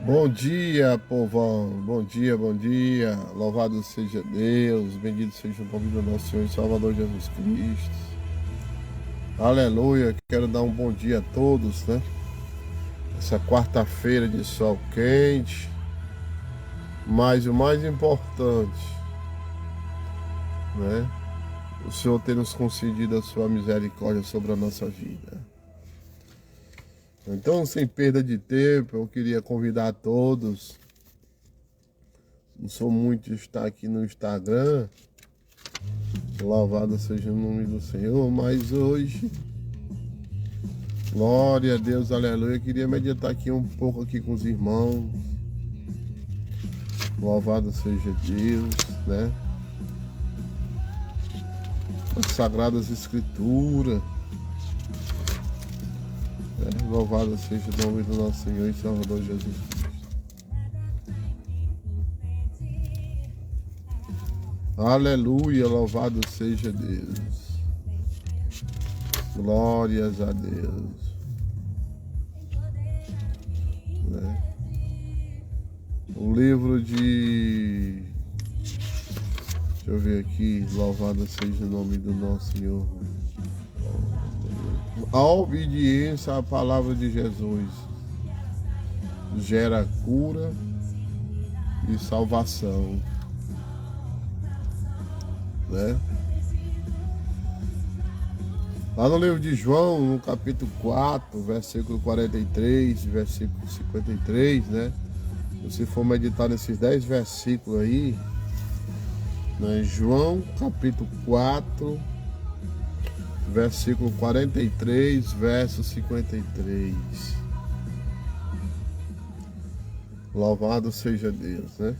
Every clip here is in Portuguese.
Bom dia, povão. Bom dia, bom dia. Louvado seja Deus. Bendito seja o nome do nosso Senhor e Salvador Jesus Cristo. Aleluia. Quero dar um bom dia a todos, né? Essa quarta-feira de sol quente. Mas o mais importante, né? O Senhor ter nos concedido a sua misericórdia sobre a nossa vida. Então, sem perda de tempo, eu queria convidar a todos. Não sou muito de estar aqui no Instagram. Louvado seja o nome do Senhor. Mas hoje, glória a Deus, aleluia. Eu queria meditar aqui um pouco aqui com os irmãos. Louvado seja Deus, né? As Sagradas Escrituras. Louvado seja o nome do nosso Senhor e Salvador Jesus Cristo. Aleluia, louvado seja Deus. Glórias a Deus. Né? O livro de... Deixa eu ver aqui. Louvado seja o nome do nosso Senhor. A obediência à palavra de Jesus gera cura e salvação, né? Lá no livro de João, no capítulo 4, versículo 43, versículo 53, né? Se for meditar nesses 10 versículos aí, né? João, capítulo 4, versículo 43, verso 53. Louvado seja Deus, né?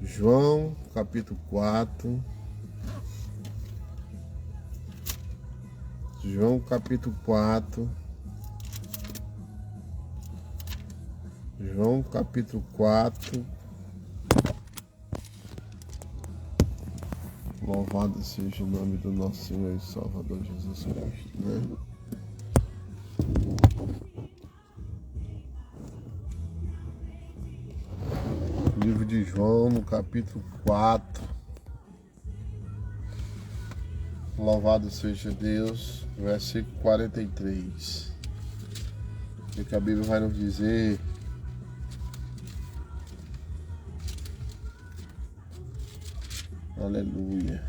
João, capítulo 4. João, capítulo 4. João, capítulo 4. Louvado seja o nome do nosso Senhor e Salvador Jesus Cristo, né? Livro de João, no capítulo 4. Louvado seja Deus, versículo 43. O que a Bíblia vai nos dizer? Aleluia.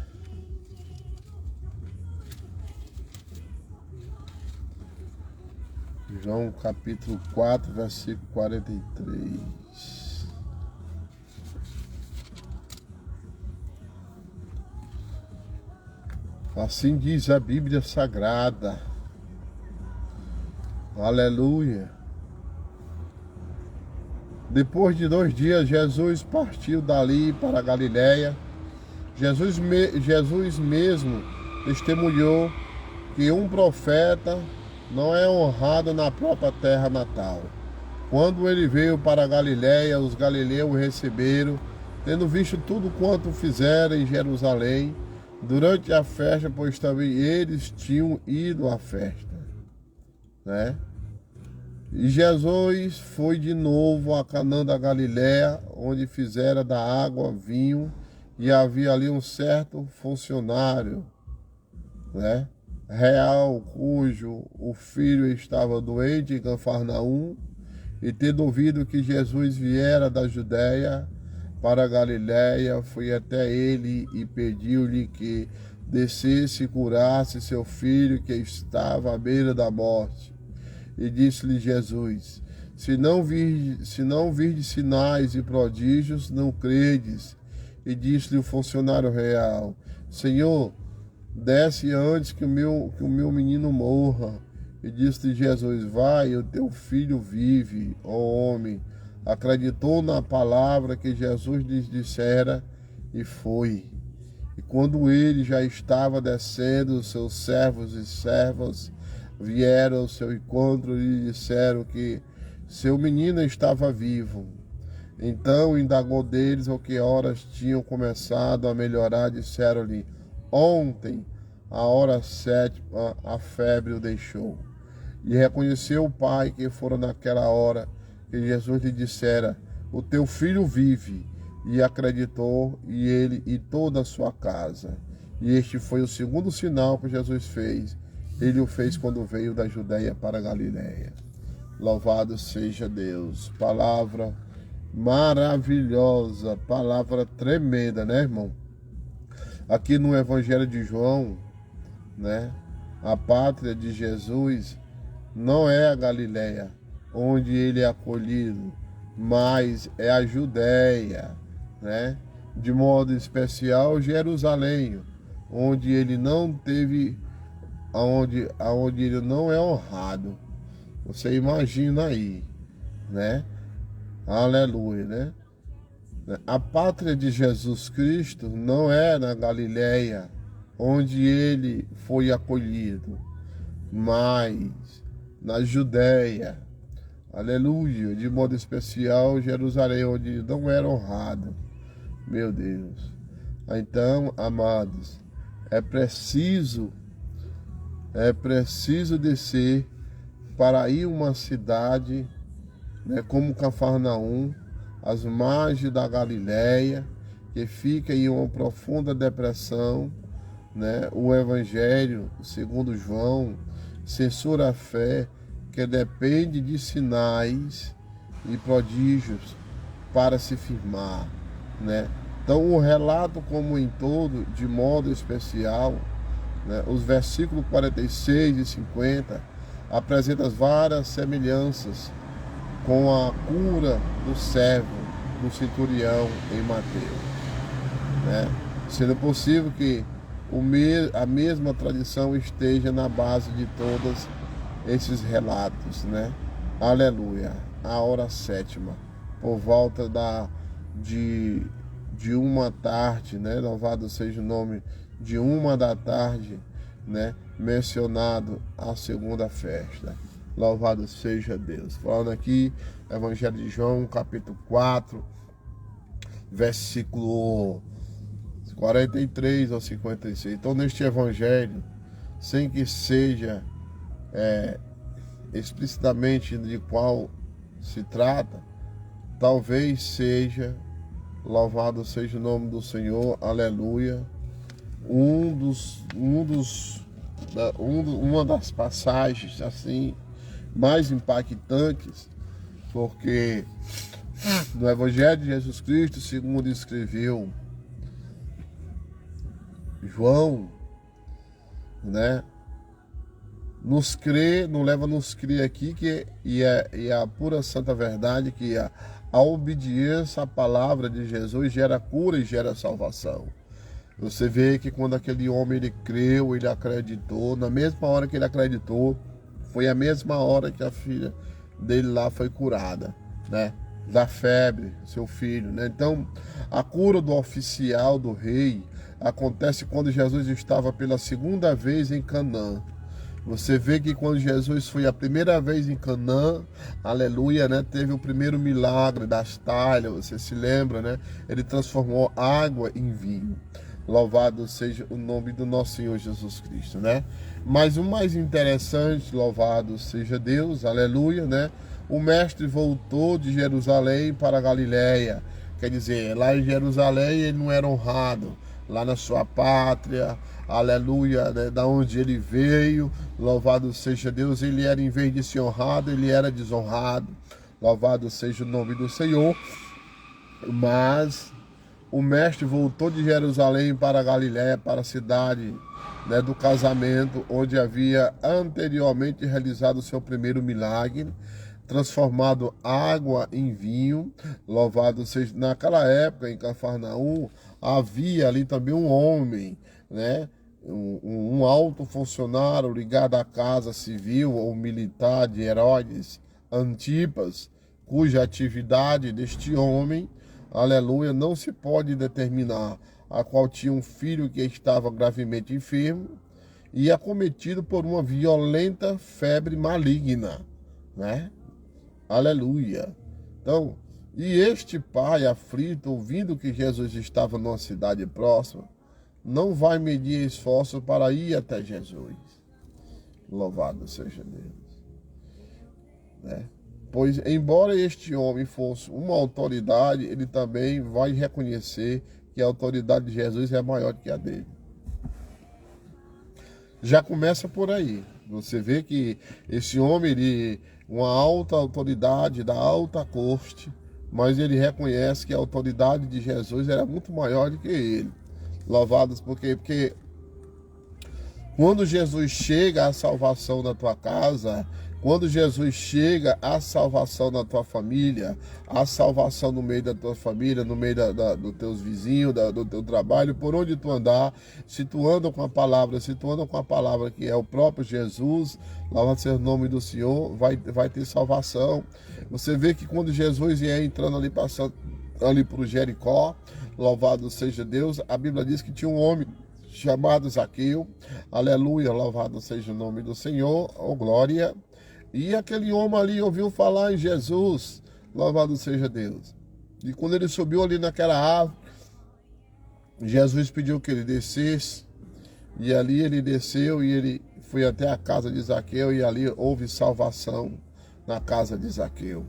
João capítulo 4, versículo 43. Assim diz a Bíblia Sagrada. Aleluia. Depois de 2 dias, Jesus partiu dali para a Galiléia. Jesus mesmo testemunhou que um profeta não é honrado na própria terra natal. Quando ele veio para a Galiléia, os galileus o receberam, tendo visto tudo quanto fizeram em Jerusalém durante a festa, pois também eles tinham ido à festa, né? E Jesus foi de novo a Canaã da Galiléia, onde fizera da água vinho. E havia ali um certo funcionário, né, real, cujo o filho estava doente em Cafarnaum, e tendo ouvido que Jesus viera da Judéia para a Galiléia, foi até ele e pediu-lhe que descesse e curasse seu filho, que estava à beira da morte. E disse-lhe Jesus: se não virdes sinais e prodígios, não credes. E disse-lhe o funcionário real: Senhor, desce antes que o meu menino morra. E disse-lhe Jesus: vai, o teu filho vive. Ó homem, acreditou na palavra que Jesus lhes dissera e foi. E quando ele já estava descendo, os seus servos e servas vieram ao seu encontro e lhe disseram que seu menino estava vivo. Então indagou deles o que horas tinham começado a melhorar. Disseram-lhe: ontem, à hora 7ª, a febre o deixou. E reconheceu o pai que fora naquela hora que Jesus lhe dissera: o teu filho vive. E acreditou, e ele e toda a sua casa. E este foi o segundo sinal que Jesus fez. Ele o fez quando veio da Judéia para a Galiléia. Louvado seja Deus. Palavra maravilhosa, palavra tremenda, né, irmão? Aqui no Evangelho de João, né, a pátria de Jesus não é a Galiléia, onde ele é acolhido, mas é a Judéia, né? De modo especial Jerusalém, onde ele não teve, aonde ele não é honrado. Você imagina aí, né? Aleluia, né? A pátria de Jesus Cristo não é na Galiléia, onde ele foi acolhido, mas na Judéia. Aleluia, de modo especial Jerusalém, onde ele não era honrado. Meu Deus. Então, amados, é preciso descer para ir uma cidade, né, como Cafarnaum, às margens da Galiléia, que fica em uma profunda depressão, né? O Evangelho, segundo João, censura a fé que depende de sinais e prodígios para se firmar, né? Então, o relato como em todo, de modo especial, né, os versículos 46 e 50 apresentam várias semelhanças com a cura do servo, do centurião em Mateus, né? Sendo possível que a mesma tradição esteja na base de todos esses relatos, né? Aleluia. A hora sétima, por volta de uma tarde, né? Louvado seja o nome, de 1 da tarde, né? Mencionado a segunda festa. Louvado seja Deus. Falando aqui, Evangelho de João, capítulo 4, versículo 43 ao 56. Então, neste Evangelho, sem que seja explicitamente de qual se trata, talvez seja, louvado seja o nome do Senhor, aleluia, uma das passagens assim mais impactantes, porque no Evangelho de Jesus Cristo, segundo escreveu João, né, nos leva a nos crer aqui que e a pura santa verdade que a obediência à palavra de Jesus gera cura e gera salvação. Você vê que quando aquele homem ele creu, ele acreditou, na mesma hora que ele acreditou, foi a mesma hora que a filha dele lá foi curada, né? Da febre, seu filho, né? Então, a cura do oficial, do rei, acontece quando Jesus estava pela segunda vez em Canaã. Você vê que quando Jesus foi a primeira vez em Canaã, aleluia, né? Teve o primeiro milagre das talhas, você se lembra, né? Ele transformou água em vinho. Louvado seja o nome do nosso Senhor Jesus Cristo, né? Mas o mais interessante, louvado seja Deus, aleluia, né? O mestre voltou de Jerusalém para a Galiléia. Quer dizer, lá em Jerusalém ele não era honrado, lá na sua pátria, aleluia, né? Da onde ele veio, louvado seja Deus, ele era, em vez de ser honrado, ele era desonrado. Louvado seja o nome do Senhor. Mas o mestre voltou de Jerusalém para a Galiléia, para a cidade, né, do casamento, onde havia anteriormente realizado o seu primeiro milagre, transformado água em vinho. Louvado seja. Naquela época, em Cafarnaum, havia ali também um homem, né, um alto funcionário ligado à casa civil ou militar de Herodes Antipas, cuja atividade deste homem, aleluia, não se pode determinar, a qual tinha um filho que estava gravemente enfermo e acometido por uma violenta febre maligna, né? Aleluia. Então, e este pai aflito, ouvindo que Jesus estava numa cidade próxima, não vai medir esforço para ir até Jesus. Louvado seja Deus, né? Pois, embora este homem fosse uma autoridade, ele também vai reconhecer que a autoridade de Jesus é maior que a dele. Já começa por aí. Você vê que esse homem, ele, uma alta autoridade da alta corte, mas ele reconhece que a autoridade de Jesus era muito maior do que ele. Louvados porque quando Jesus chega à salvação na tua casa, quando Jesus chega à salvação na tua família, à salvação no meio da tua família, no meio dos teus vizinhos, do teu trabalho, por onde tu andar, se tu anda com a palavra, que é o próprio Jesus, louvado seja o nome do Senhor, vai ter salvação. Você vê que quando Jesus ia entrando ali, passando ali por Jericó, louvado seja Deus, a Bíblia diz que tinha um homem chamado Zaqueu, aleluia, louvado seja o nome do Senhor, oh glória. E aquele homem ali ouviu falar em Jesus, louvado seja Deus. E quando ele subiu ali naquela árvore, Jesus pediu que ele descesse, e ali ele desceu e ele foi até a casa de Zaqueu, e ali houve salvação na casa de Zaqueu.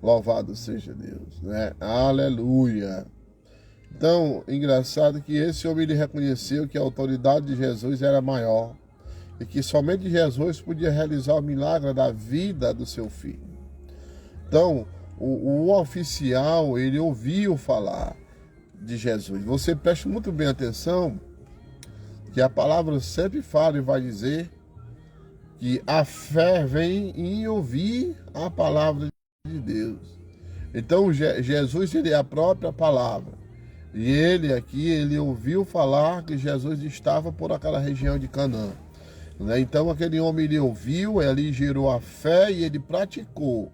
Louvado seja Deus, né? Aleluia. Então, engraçado que esse homem ele reconheceu que a autoridade de Jesus era maior e que somente Jesus podia realizar o milagre da vida do seu filho. Então, o oficial, ele ouviu falar de Jesus. Você preste muito bem atenção que a palavra sempre fala e vai dizer que a fé vem em ouvir a palavra de Deus. Então, Jesus, ele é a própria palavra. E ele ouviu falar que Jesus estava por aquela região de Canaã. Né? Então aquele homem, ele ouviu, ele gerou a fé e ele praticou.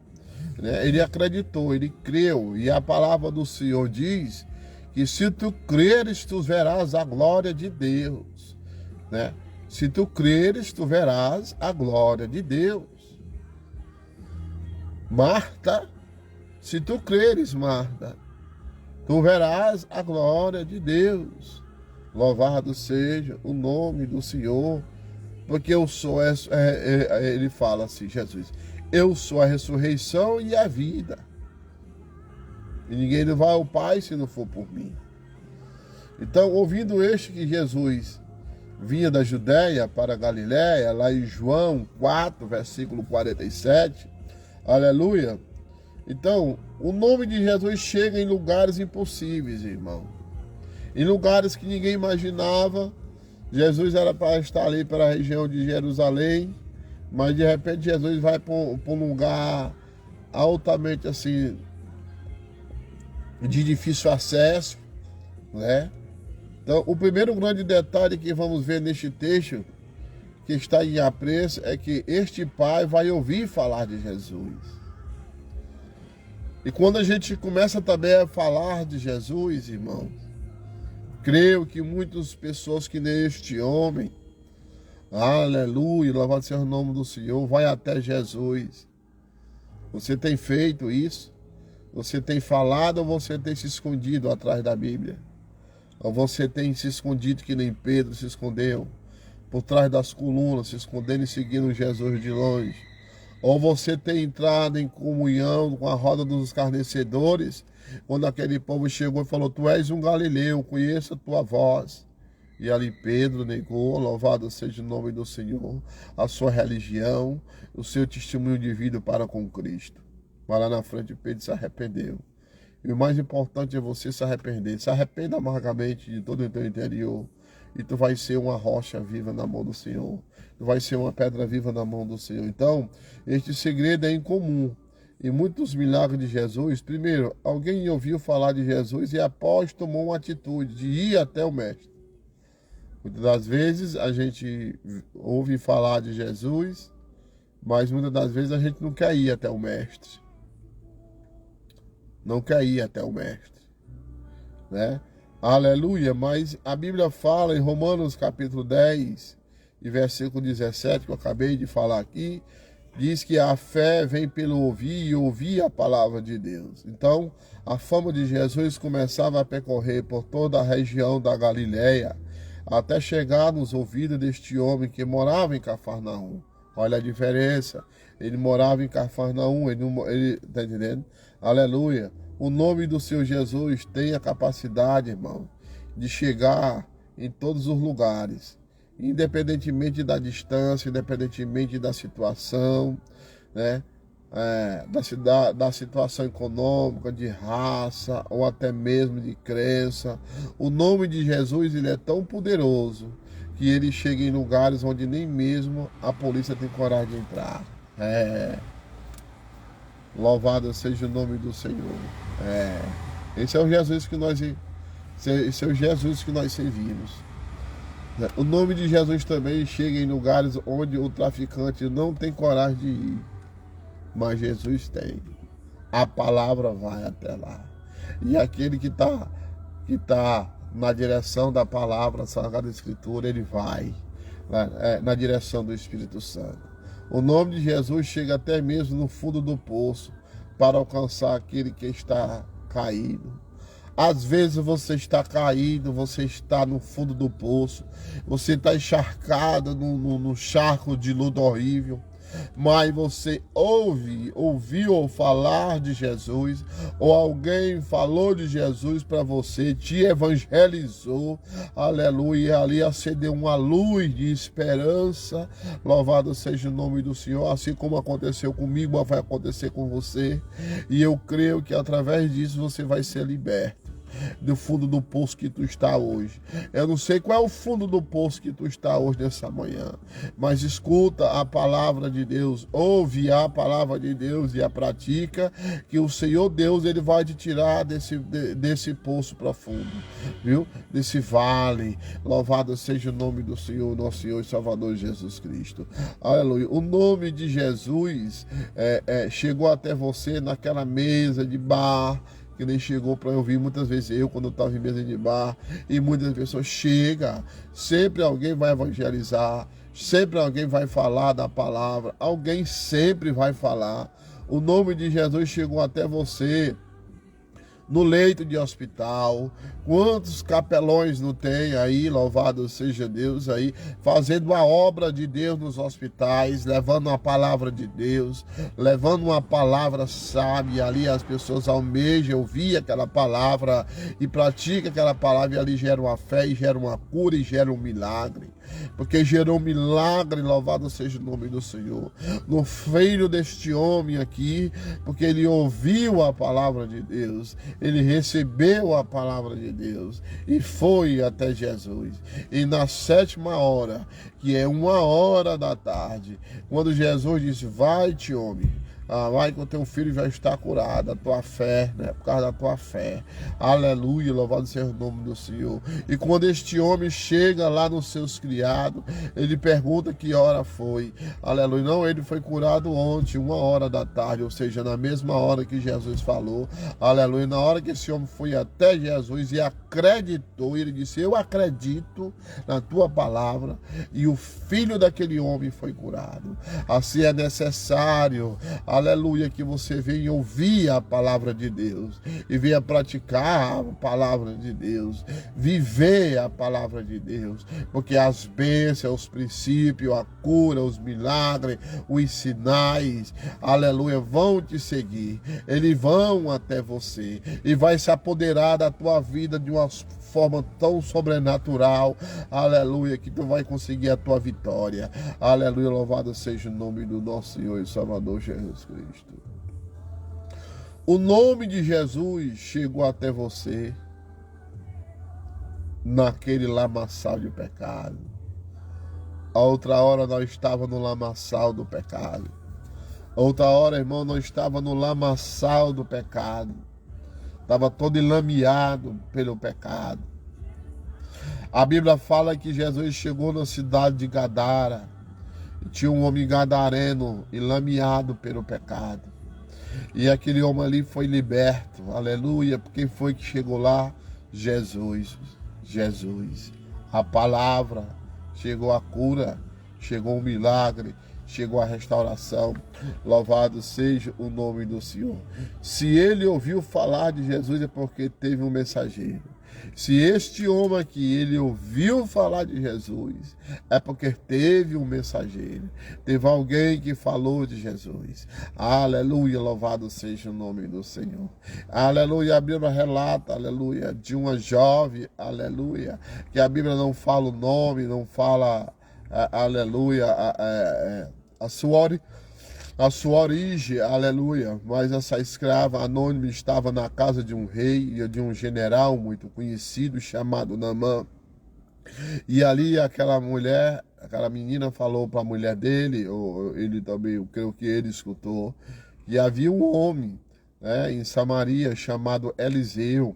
Né? Ele acreditou, ele creu. E a palavra do Senhor diz que se tu creres, tu verás a glória de Deus. Né? Se tu creres, tu verás a glória de Deus. Marta, se tu creres, Marta, tu verás a glória de Deus. Louvado seja o nome do Senhor. Porque eu sou, ele fala assim, Jesus, eu sou a ressurreição e a vida. E ninguém vai ao Pai se não for por mim. Então, ouvindo que Jesus vinha da Judéia para a Galiléia, lá em João 4, versículo 47, aleluia. Então, o nome de Jesus chega em lugares impossíveis, irmão. Em lugares que ninguém imaginava. Jesus era para estar ali para a região de Jerusalém, mas de repente Jesus vai para um lugar altamente assim, de difícil acesso, né? Então, o primeiro grande detalhe que vamos ver neste texto, que está em apreço, é que este pai vai ouvir falar de Jesus. E quando a gente começa também a falar de Jesus, irmãos, creio que muitas pessoas que nem este homem, aleluia, louvado seja o nome do Senhor, vai até Jesus. Você tem feito isso? Você tem falado ou você tem se escondido atrás da Bíblia? Ou você tem se escondido que nem Pedro se escondeu, por trás das colunas, se escondendo e seguindo Jesus de longe? Ou você tem entrado em comunhão com a roda dos escarnecedores, quando aquele povo chegou e falou, tu és um galileu, conheço a tua voz. E ali Pedro negou, louvado seja o nome do Senhor, a sua religião, o seu testemunho de vida para com Cristo. Mas lá na frente Pedro se arrependeu. E o mais importante é você se arrepender. Se arrependa amargamente de todo o teu interior. E tu vai ser uma rocha viva na mão do Senhor. Tu vai ser uma pedra viva na mão do Senhor. Então, este segredo é incomum. E muitos milagres de Jesus, primeiro, alguém ouviu falar de Jesus e após tomou uma atitude de ir até o Mestre. Muitas das vezes a gente ouve falar de Jesus, mas muitas das vezes a gente não quer ir até o Mestre. Não quer ir até o Mestre, né? Aleluia, mas a Bíblia fala em Romanos capítulo 10 e versículo 17, que eu acabei de falar aqui, diz que a fé vem pelo ouvir e ouvir a palavra de Deus. Então, a fama de Jesus começava a percorrer por toda a região da Galiléia, até chegar nos ouvidos deste homem que morava em Cafarnaum. Olha a diferença. Ele morava em Cafarnaum, ele tá entendendo? Aleluia. O nome do Senhor Jesus tem a capacidade, irmão, de chegar em todos os lugares, independentemente da distância, independentemente da situação, né? Da situação econômica, de raça ou até mesmo de crença. O nome de Jesus, ele é tão poderoso que ele chega em lugares onde nem mesmo a polícia tem coragem de entrar. Louvado seja o nome do Senhor. Esse é o Jesus que nós servimos. O nome de Jesus também chega em lugares onde o traficante não tem coragem de ir, mas Jesus tem. A palavra vai até lá. E aquele que tá na direção da palavra, Sagrada Escritura, ele vai na direção do Espírito Santo. O nome de Jesus chega até mesmo no fundo do poço para alcançar aquele que está caído. Às vezes você está caído, você está no fundo do poço, você está encharcado no charco de lodo horrível, mas você ouviu falar de Jesus, ou alguém falou de Jesus para você, te evangelizou, aleluia, e ali acendeu uma luz de esperança. Louvado seja o nome do Senhor. Assim como aconteceu comigo, vai acontecer com você, e eu creio que através disso você vai ser liberto do fundo do poço que tu está hoje. Eu não sei qual é o fundo do poço que tu está hoje nessa manhã, mas escuta a palavra de Deus, ouve a palavra de Deus e a pratica, que o Senhor Deus, ele vai te tirar desse poço profundo, viu? Desse vale. Louvado seja o nome do Senhor, nosso Senhor e Salvador Jesus Cristo. Aleluia. O nome de Jesus chegou até você naquela mesa de bar, que nem chegou para eu vir muitas vezes, quando eu estava em mesa de bar, e muitas pessoas chegam, sempre alguém vai evangelizar, sempre alguém vai falar da palavra, alguém sempre vai falar. O nome de Jesus chegou até você no leito de hospital. Quantos capelões não tem aí, louvado seja Deus, aí fazendo a obra de Deus nos hospitais, levando a palavra de Deus, levando uma palavra sábia. Ali as pessoas almejam ouvir aquela palavra e praticam aquela palavra, e ali gera uma fé, e gera uma cura, e gera um milagre. Porque gerou um milagre, louvado seja o nome do Senhor, no filho deste homem aqui, porque ele ouviu a palavra de Deus, ele recebeu a palavra de Deus e foi até Jesus. E na 7ª hora, que é 1h da tarde, quando Jesus disse: vai-te, homem, vai que o teu filho já está curado, a tua fé, né? Por causa da tua fé. Aleluia, louvado seja o nome do Senhor. E quando este homem chega lá nos seus criados, ele pergunta que hora foi. Aleluia, não, ele foi curado ontem, 1h da tarde, ou seja, na mesma hora que Jesus falou. Aleluia, na hora que esse homem foi até Jesus e acreditou, ele disse: eu acredito na tua palavra, e o filho daquele homem foi curado. Assim é necessário, aleluia, que você venha ouvir a palavra de Deus e venha praticar a palavra de Deus, viver a palavra de Deus, porque as bênçãos, os princípios, a cura, os milagres, os sinais, aleluia, vão te seguir, eles vão até você e vai se apoderar da tua vida de uma forma tão sobrenatural, aleluia, que tu vai conseguir a tua vitória. Aleluia, louvado seja o nome do nosso Senhor e Salvador Jesus Cristo. O nome de Jesus chegou até você naquele lamaçal de pecado. A outra hora nós estávamos no lamaçal do pecado. A outra hora, irmão, nós estávamos no lamaçal do pecado. Estava todo enlameado pelo pecado. A Bíblia fala que Jesus chegou na cidade de Gadara e tinha um homem gadareno enlameado pelo pecado. E aquele homem ali foi liberto, aleluia. Quem foi que chegou lá? Jesus. Jesus. A palavra, chegou a cura, chegou o milagre, chegou a restauração. Louvado seja o nome do Senhor. Se ele ouviu falar de Jesus, é porque teve um mensageiro. Se este homem aqui, ele ouviu falar de Jesus, é porque teve um mensageiro, teve alguém que falou de Jesus. Aleluia, louvado seja o nome do Senhor. Aleluia, a Bíblia relata, aleluia, de uma jovem, aleluia, que a Bíblia não fala o nome, não fala, aleluia, a sua origem, aleluia, mas essa escrava anônima estava na casa de um rei e de um general muito conhecido chamado Naamã. E ali aquela mulher, aquela menina falou para a mulher dele, ou ele também, eu creio que ele escutou, que havia um homem, né, em Samaria chamado Eliseu,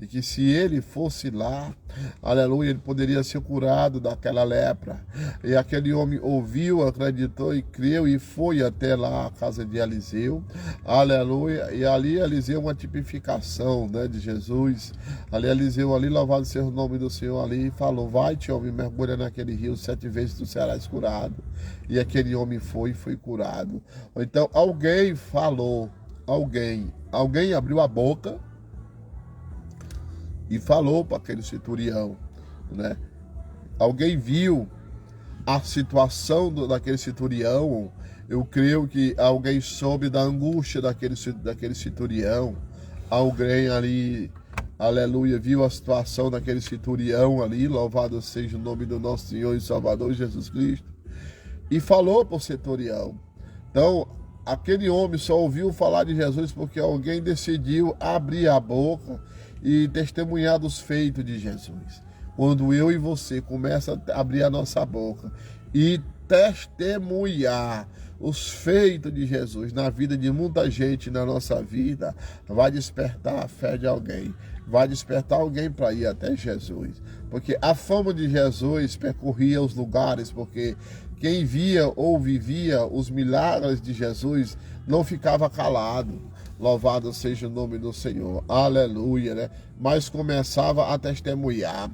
e que se ele fosse lá, aleluia, ele poderia ser curado daquela lepra. E aquele homem ouviu, acreditou e creu e foi até lá a casa de Eliseu, aleluia. E ali Eliseu é uma tipificação, né, de Jesus. Ali Eliseu, ali louvado seja o nome do Senhor, ali falou: vai-te, homem, mergulha naquele rio 7 vezes, tu serás curado. E aquele homem foi curado. Então alguém falou, alguém abriu a boca e falou para aquele centurião, né? Alguém viu a situação daquele centurião. Eu creio que alguém soube da angústia daquele centurião. Alguém ali, aleluia, viu a situação daquele centurião ali. Louvado seja o nome do nosso Senhor e Salvador Jesus Cristo. E falou para o centurião. Então, aquele homem só ouviu falar de Jesus porque alguém decidiu abrir a boca e testemunhar dos feitos de Jesus. Quando eu e você começam a abrir a nossa boca e testemunhar os feitos de Jesus na vida de muita gente, na nossa vida, vai despertar a fé de alguém, vai despertar alguém para ir até Jesus. Porque a fama de Jesus percorria os lugares, porque quem via ou vivia os milagres de Jesus não ficava calado. Louvado seja o nome do Senhor, aleluia, né? Mas começava a testemunhar,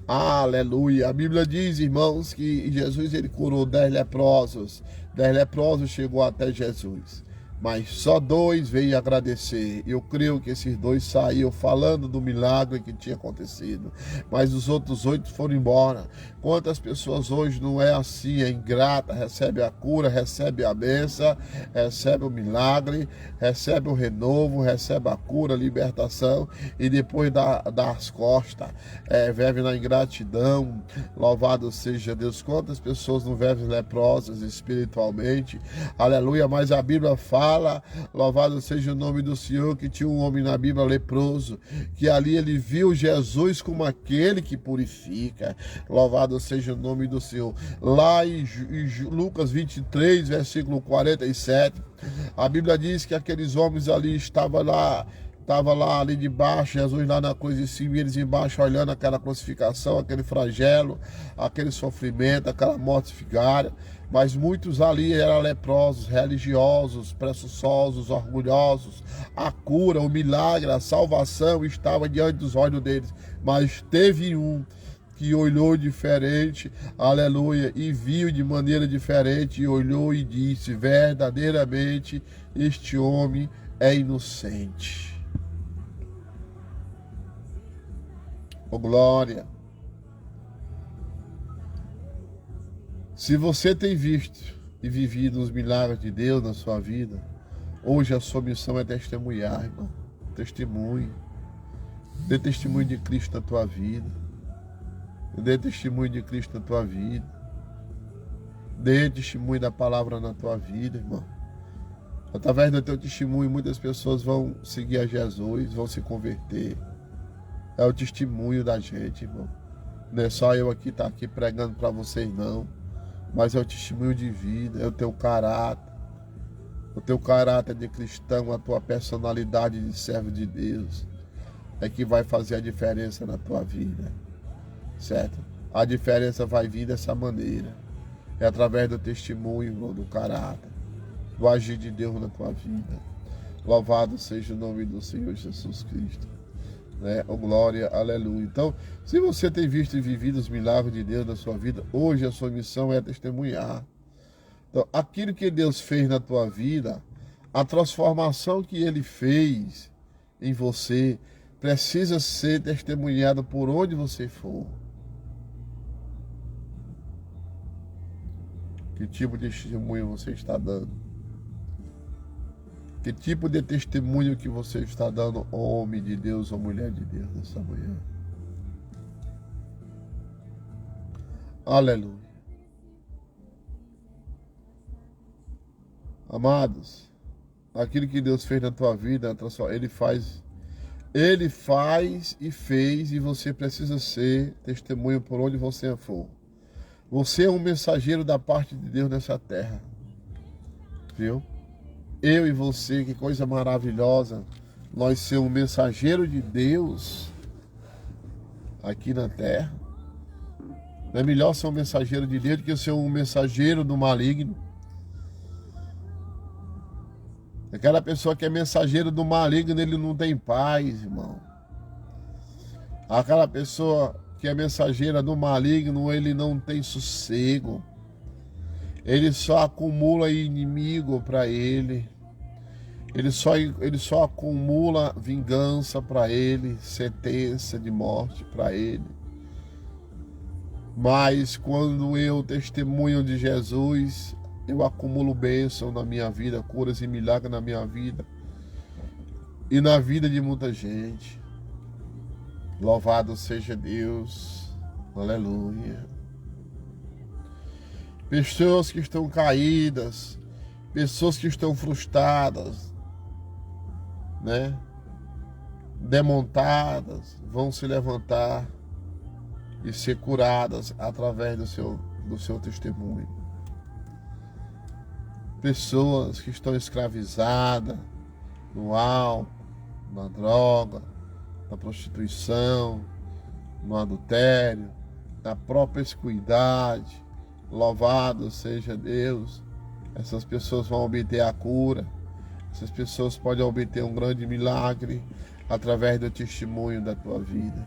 aleluia. A Bíblia diz, irmãos, que Jesus, ele curou 10 leprosos. 10 leprosos chegou até Jesus, mas só 2 veio agradecer. Eu creio que esses 2 saíram falando do milagre que tinha acontecido, mas os outros 8 foram embora. Quantas pessoas hoje não é assim, é ingrata, recebe a cura, recebe a bênção, recebe o milagre, recebe o renovo, recebe a cura, a libertação, e depois dá as costas, vive na ingratidão. Louvado seja Deus. Quantas pessoas não vivem leprosas espiritualmente, aleluia, mas a Bíblia fala, louvado seja o nome do Senhor, que tinha um homem na Bíblia leproso, que ali ele viu Jesus como aquele que purifica. Louvado seja o nome do Senhor. Lá em Lucas 23, versículo 47, a Bíblia diz que aqueles homens ali estavam lá ali debaixo, Jesus lá na cruz de cima, e eles embaixo olhando aquela crucificação, aquele flagelo, aquele sofrimento, aquela morte vigária. Mas muitos ali eram leprosos, religiosos, presunçosos, orgulhosos. A cura, o milagre, a salvação estava diante dos olhos deles. Mas teve um que olhou diferente, aleluia, e viu de maneira diferente, e olhou e disse: verdadeiramente este homem é inocente. Oh, glória! Se você tem visto e vivido os milagres de Deus na sua vida, hoje a sua missão é testemunhar, irmão. Testemunho. Dê testemunho de Cristo na tua vida. Dê testemunho de Cristo na tua vida. Dê testemunho da palavra na tua vida, irmão. Através do teu testemunho, muitas pessoas vão seguir a Jesus, vão se converter. É o testemunho da gente, irmão. Não é só eu aqui estar aqui pregando para vocês, não. Mas é o testemunho de vida, é o teu caráter. O teu caráter de cristão, a tua personalidade de servo de Deus é que vai fazer a diferença na tua vida. Certo? A diferença vai vir dessa maneira. É através do testemunho, irmão, do caráter, do agir de Deus na tua vida. Louvado seja o nome do Senhor Jesus Cristo. Né? Oh, glória, aleluia. Então, se você tem visto e vivido os milagres de Deus na sua vida, hoje a sua missão é testemunhar. Então, aquilo que Deus fez na tua vida, a transformação que Ele fez em você, precisa ser testemunhado por onde você for. Que tipo de testemunho você está dando? Que tipo de testemunho que você está dando, homem de Deus ou mulher de Deus, nessa manhã? Aleluia. Amados, aquilo que Deus fez na tua vida, Ele faz e fez, e você precisa ser testemunho por onde você for. Você é um mensageiro da parte de Deus nessa terra. Viu? Eu e você, que coisa maravilhosa. Nós ser um mensageiro de Deus aqui na terra. Não é melhor ser um mensageiro de Deus do que ser um mensageiro do maligno. Aquela pessoa que é mensageiro do maligno, ele não tem paz, irmão. Aquela pessoa que é mensageira do maligno, ele não tem sossego. Ele só acumula inimigo para ele. Ele só acumula vingança para ele, sentença de morte para ele. Mas quando eu testemunho de Jesus, eu acumulo bênção na minha vida, curas e milagres na minha vida e na vida de muita gente. Louvado seja Deus. Aleluia. Pessoas que estão caídas, pessoas que estão frustradas, né? Demontadas, vão se levantar e ser curadas através do seu testemunho. Pessoas que estão escravizadas no álcool, na droga, na prostituição, no adultério, na promiscuidade. Louvado seja Deus. Essas pessoas vão obter a cura. Essas pessoas podem obter um grande milagre através do testemunho da tua vida.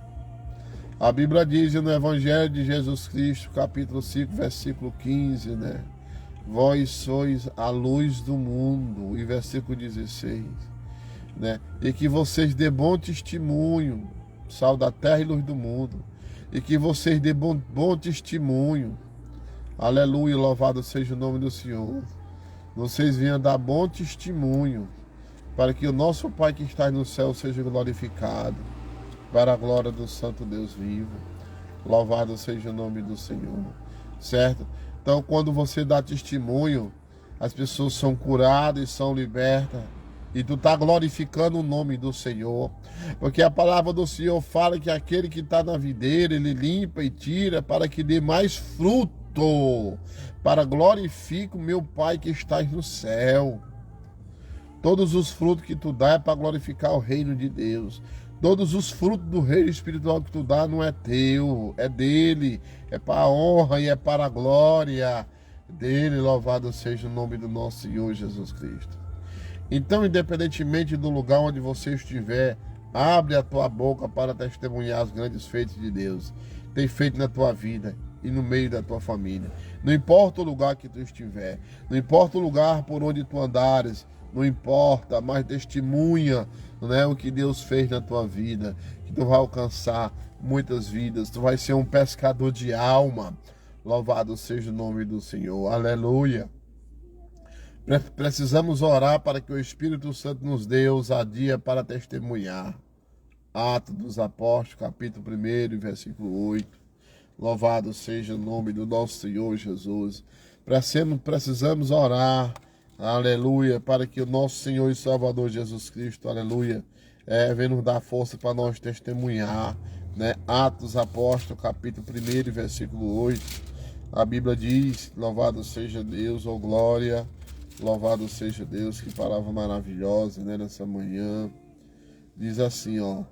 A Bíblia diz no Evangelho de Jesus Cristo, capítulo 5, versículo 15, né? Vós sois a luz do mundo, e versículo 16, né? E que vocês dê bom testemunho, sal da terra e luz do mundo, e que vocês dê bom testemunho. Aleluia, louvado seja o nome do Senhor. Vocês venham dar bom testemunho, para que o nosso Pai que está no céu seja glorificado, para a glória do Santo Deus vivo. Louvado seja o nome do Senhor, certo? Então, quando você dá testemunho, as pessoas são curadas e são libertas, e tu está glorificando o nome do Senhor, porque a palavra do Senhor fala que aquele que está na videira, ele limpa e tira para que dê mais fruto, para glorificar o meu Pai que está no céu. Todos os frutos que tu dá é para glorificar o reino de Deus. Todos os frutos do reino espiritual que tu dá não é teu, é dele, é para a honra e é para a glória dele. Louvado seja o nome do nosso Senhor Jesus Cristo. Então, independentemente do lugar onde você estiver, abre a tua boca para testemunhar os grandes feitos de Deus. Tem feito na tua vida e no meio da tua família. Não importa o lugar que tu estiver, não importa o lugar por onde tu andares, não importa, mas testemunha, né, o que Deus fez na tua vida, que tu vai alcançar muitas vidas, tu vai ser um pescador de alma. Louvado seja o nome do Senhor, aleluia. Precisamos orar para que o Espírito Santo nos dê ousadia para testemunhar. Atos dos Apóstolos, capítulo 1, versículo 8. Louvado seja o nome do nosso Senhor Jesus. Precisamos orar, aleluia, para que o nosso Senhor e Salvador Jesus Cristo, aleluia, venha nos dar força para nós testemunhar, né? Atos Apóstolos, capítulo 1, versículo 8. A Bíblia diz: louvado seja Deus, ó glória, louvado seja Deus. Que palavra maravilhosa, né? Nessa manhã diz assim, ó: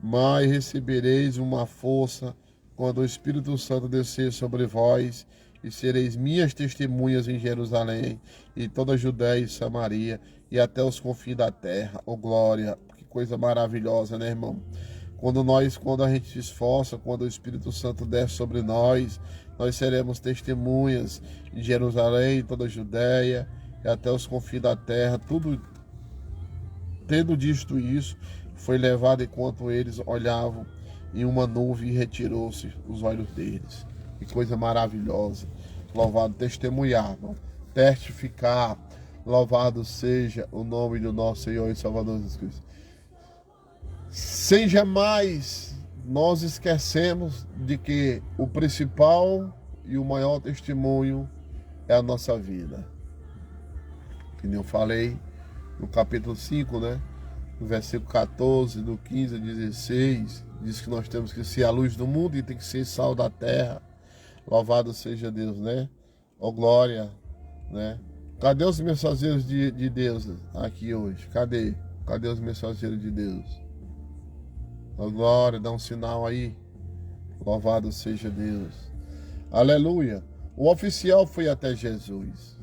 mas recebereis uma força quando o Espírito Santo descer sobre vós, e sereis minhas testemunhas em Jerusalém, e toda a Judéia e Samaria, e até os confins da terra. Oh glória, que coisa maravilhosa, né, irmão? Quando a gente se esforça, quando o Espírito Santo desce sobre nós, nós seremos testemunhas em Jerusalém, toda a Judéia, e até os confins da terra. Tudo, tendo dito isso, foi levado enquanto eles olhavam em uma nuvem e retirou-se os olhos deles. Que coisa maravilhosa. Louvado, testemunhar, testificar. Louvado seja o nome do nosso Senhor e Salvador Jesus Cristo. Sem jamais nós esquecemos de que o principal e o maior testemunho é a nossa vida. Como eu falei no capítulo 5, né? No versículo 14, do 15 a 16, diz que nós temos que ser a luz do mundo e tem que ser sal da terra. Louvado seja Deus, né? Ó glória, né? Cadê os mensageiros de Deus aqui hoje? Cadê? Cadê os mensageiros de Deus? Ó glória, dá um sinal aí. Louvado seja Deus. Aleluia. O oficial foi até Jesus,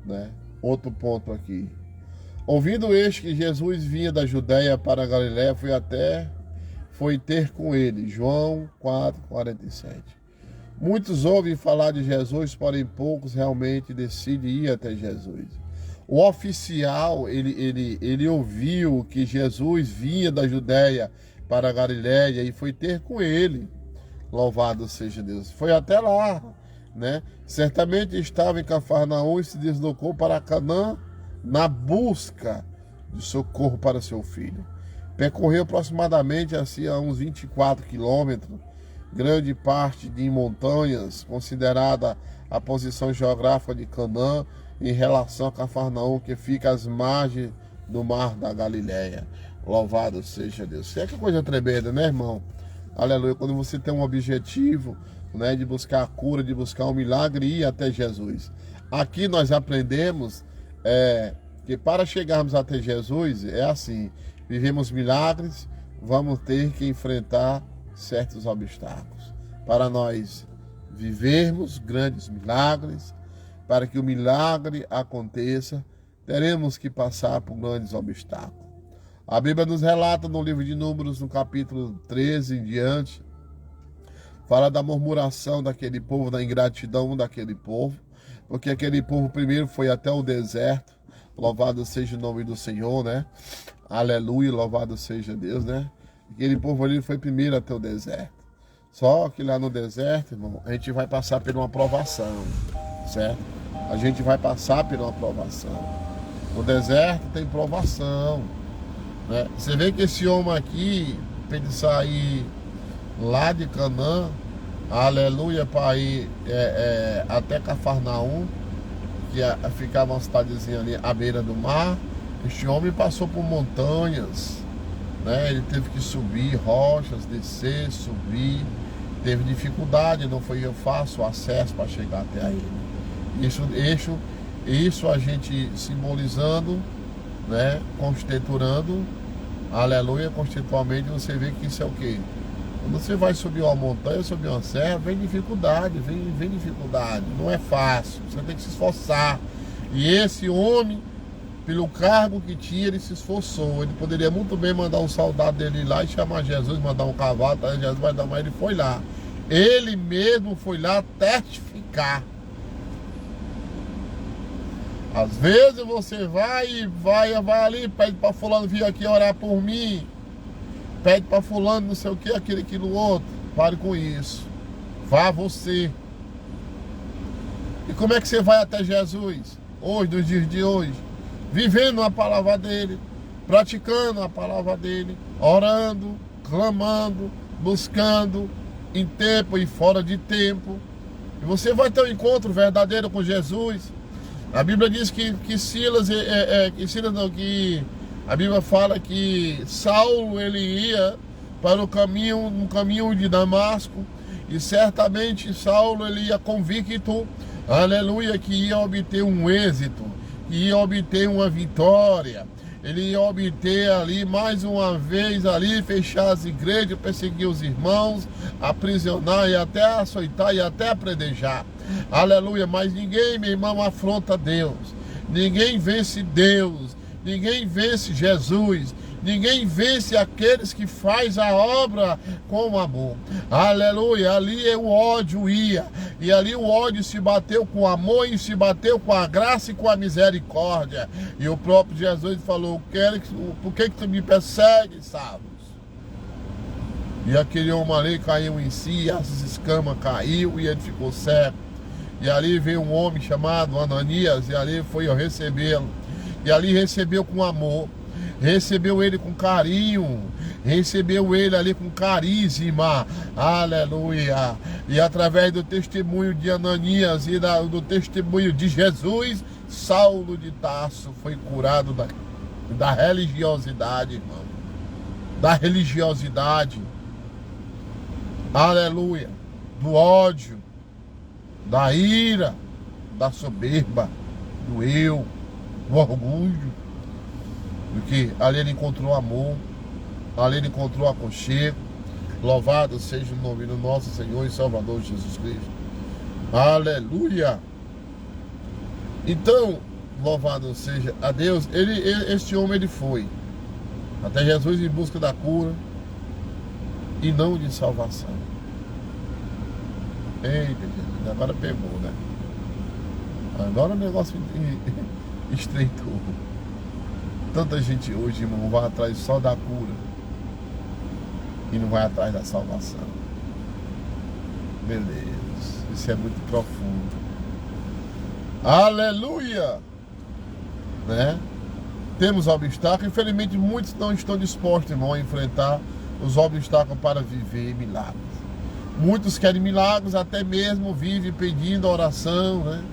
né? Outro ponto aqui. Ouvindo este que Jesus vinha da Judéia para a Galiléia, foi ter com ele. João 4:47. Muitos ouvem falar de Jesus, porém poucos realmente decidem ir até Jesus. O oficial, ele ouviu que Jesus vinha da Judéia para a Galiléia e foi ter com ele. Louvado seja Deus. Foi até lá, né? Certamente estava em Cafarnaum e se deslocou para Canaã na busca de socorro para seu filho. Percorreu aproximadamente assim a uns 24 quilômetros, grande parte de montanhas, considerada a posição geográfica de Canaã em relação a Cafarnaum, que fica às margens do mar da Galiléia. Louvado seja Deus. Isso é que coisa tremenda, né, irmão? Aleluia. Quando você tem um objetivo, né, de buscar a cura, de buscar um milagre e ir até Jesus. Aqui nós aprendemos que para chegarmos até Jesus é assim: vivemos milagres, vamos ter que enfrentar certos obstáculos. Para nós vivermos grandes milagres, para que o milagre aconteça, teremos que passar por grandes obstáculos. A Bíblia nos relata no livro de Números, no capítulo 13 em diante, fala da murmuração daquele povo, da ingratidão daquele povo, porque aquele povo primeiro foi até o deserto. Louvado seja o nome do Senhor, né? Aleluia, louvado seja Deus, né? Aquele povo ali foi primeiro até o deserto. Só que lá no deserto, irmão, a gente vai passar por uma provação, certo? A gente vai passar por uma provação. No deserto tem provação, né? Você vê que esse homem aqui, para ele sair lá de Canaã, aleluia, para ir até Cafarnaum, que ficava uma cidadezinha ali à beira do mar, este homem passou por montanhas, né? Ele teve que subir rochas, descer, subir, teve dificuldade, não foi fácil o acesso para chegar até ele. Isso a gente simbolizando, né? Constituindo, aleluia, constitucionalmente, você vê que isso é o quê? Quando você vai subir uma montanha, subir uma serra, vem dificuldade, vem dificuldade, não é fácil, você tem que se esforçar. E esse homem, pelo cargo que tinha, ele se esforçou. Ele poderia muito bem mandar um soldado dele ir lá e chamar Jesus, mandar um cavalo, tá? Jesus vai dar, mas ele foi lá. Ele mesmo foi lá testificar. Às vezes você vai ali, pede para fulano vir aqui orar por mim, pede para fulano não sei o que, aquilo outro. Pare com isso. Vá você. E como é que você vai até Jesus hoje, nos dias de hoje? Vivendo a palavra dele, praticando a palavra dele, orando, clamando, buscando, em tempo e fora de tempo. E você vai ter um encontro verdadeiro com Jesus. A Bíblia diz que a Bíblia fala que Saulo ele ia para no caminho de Damasco, e certamente Saulo ele ia convicto, aleluia, que ia obter um êxito, que ia obter uma vitória. Ele ia obter ali mais uma vez ali, fechar as igrejas, perseguir os irmãos, aprisionar e até açoitar e até apredejar. Aleluia, mas ninguém, meu irmão, afronta Deus. Ninguém vence Deus. ninguém vence Jesus, ninguém vence aqueles que faz a obra com amor. Aleluia, ali o ódio ia, e ali o ódio se bateu com amor e se bateu com a graça e com a misericórdia. E o próprio Jesus falou, por que tu me persegues, Saulo? E aquele homem ali caiu em si, as escamas caiu e ele ficou cego. E ali veio um homem chamado Ananias, e ali foi recebê-lo. E ali recebeu com amor, recebeu ele com carinho, recebeu ele ali com carisma, aleluia. E através do testemunho de Ananias e do testemunho de Jesus, Saulo de Tarso foi curado da religiosidade, irmão. Da religiosidade, aleluia, do ódio, da ira, da soberba, do eu, do orgulho. Porque ali ele encontrou amor, ali ele encontrou aconchego. Louvado seja o nome do nosso Senhor e Salvador Jesus Cristo. Aleluia. Então, louvado seja a Deus. Este homem ele foi até Jesus em busca da cura e não de salvação. Eita, Jesus, agora pegou, né? Agora o negócio estreitou. Tanta gente hoje, irmão, vai atrás só da cura e não vai atrás da salvação. Meu Deus, isso é muito profundo. Aleluia! Né? Temos obstáculos, infelizmente muitos não estão dispostos, irmão, a enfrentar os obstáculos para viver milagres. Muitos querem milagres, até mesmo vivem pedindo oração, né?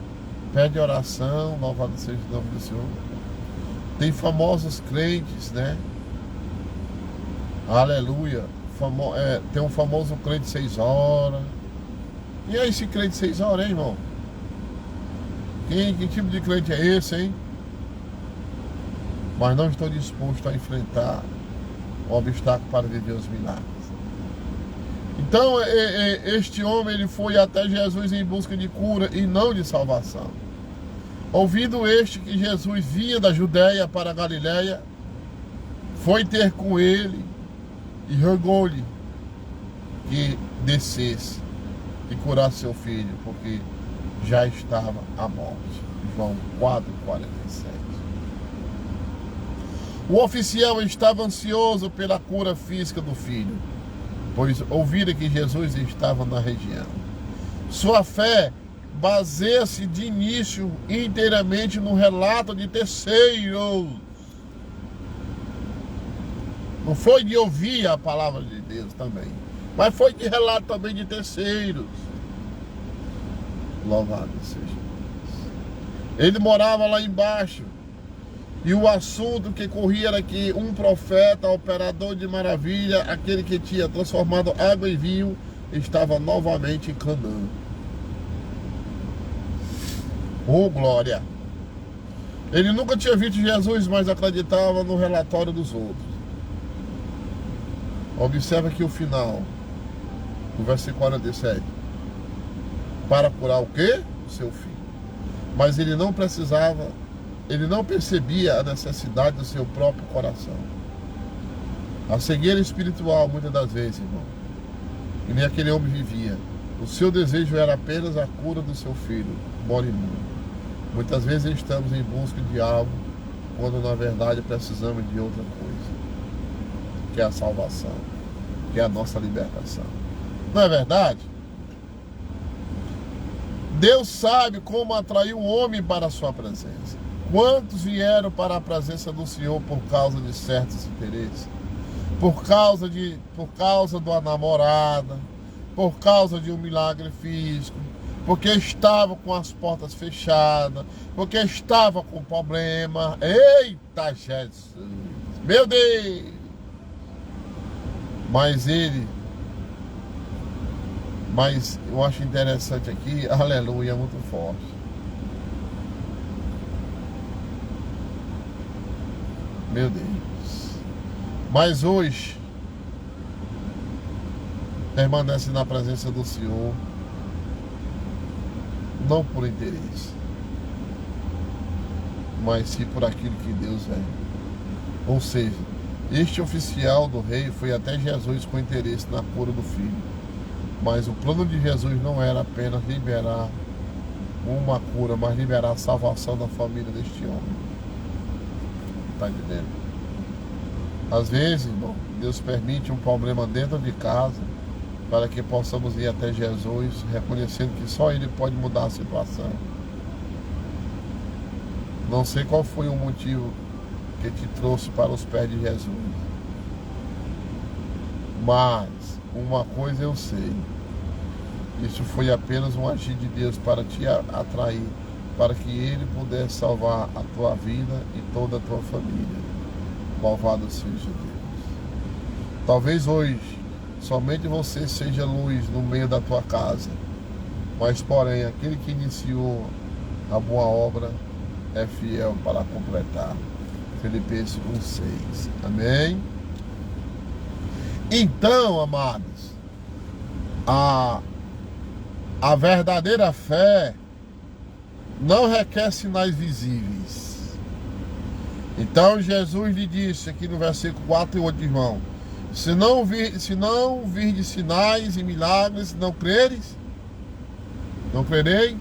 Pede oração, louvado seja o nome do Senhor. Tem famosos crentes, né? Aleluia. Tem um famoso crente 6 horas. E é esse crente 6 horas, hein, irmão? Que tipo de crente é esse, hein? Mas não estou disposto a enfrentar o obstáculo para viver os milagres. Então, este homem ele foi até Jesus em busca de cura e não de salvação. Ouvindo que Jesus vinha da Judéia para a Galiléia, foi ter com ele e rogou-lhe que descesse e curasse seu filho, porque já estava à morte. João 4,47. O oficial estava ansioso pela cura física do filho, pois ouvira que Jesus estava na região. Sua fé baseia-se de início inteiramente no relato de terceiros. Não foi de ouvir a palavra de Deus também, mas foi de relato também de terceiros. Louvado seja Deus. Ele morava lá embaixo. E o assunto que corria era que um profeta, operador de maravilha, aquele que tinha transformado água em vinho, estava novamente em Canaã. Oh, glória! Ele nunca tinha visto Jesus, mas acreditava no relatório dos outros. Observa aqui o final, do versículo 47. Para curar o quê? O seu filho. Mas ele não precisava, ele não percebia a necessidade do seu próprio coração. A cegueira espiritual, muitas das vezes, irmão, e nem aquele homem vivia. O seu desejo era apenas a cura do seu filho, moribundo. Muitas vezes estamos em busca de algo, quando na verdade precisamos de outra coisa, que é a salvação, que é a nossa libertação. Não é verdade? Deus sabe como atrair o homem para a sua presença. Quantos vieram para a presença do Senhor por causa de certos interesses? Por causa da namorada, por causa de um milagre físico, porque estava com as portas fechadas, porque estava com problema. Eita Jesus! Meu Deus! Mas eu acho interessante aqui, aleluia, muito forte. Meu Deus. Mas hoje, permanece na presença do Senhor, não por interesse, mas sim por aquilo que Deus é. Ou seja, este oficial do rei foi até Jesus com interesse na cura do filho. Mas o plano de Jesus não era apenas liberar uma cura, mas liberar a salvação da família deste homem. Está entendendo? Às vezes, irmão, Deus permite um problema dentro de casa para que possamos ir até Jesus, reconhecendo que só Ele pode mudar a situação. Não sei qual foi o motivo que te trouxe para os pés de Jesus. Mas uma coisa eu sei. Isso foi apenas um agir de Deus para te atrair, para que Ele pudesse salvar a tua vida e toda a tua família. Louvado seja Deus. Talvez hoje somente você seja luz no meio da tua casa, mas porém aquele que iniciou a boa obra é fiel para completar. Filipenses 1:6. Amém? Então, amados, a verdadeira fé não requer sinais visíveis. Então Jesus lhe disse aqui no versículo 4 e 8 de João: se não virdes sinais e milagres, não crereis? Não crereis?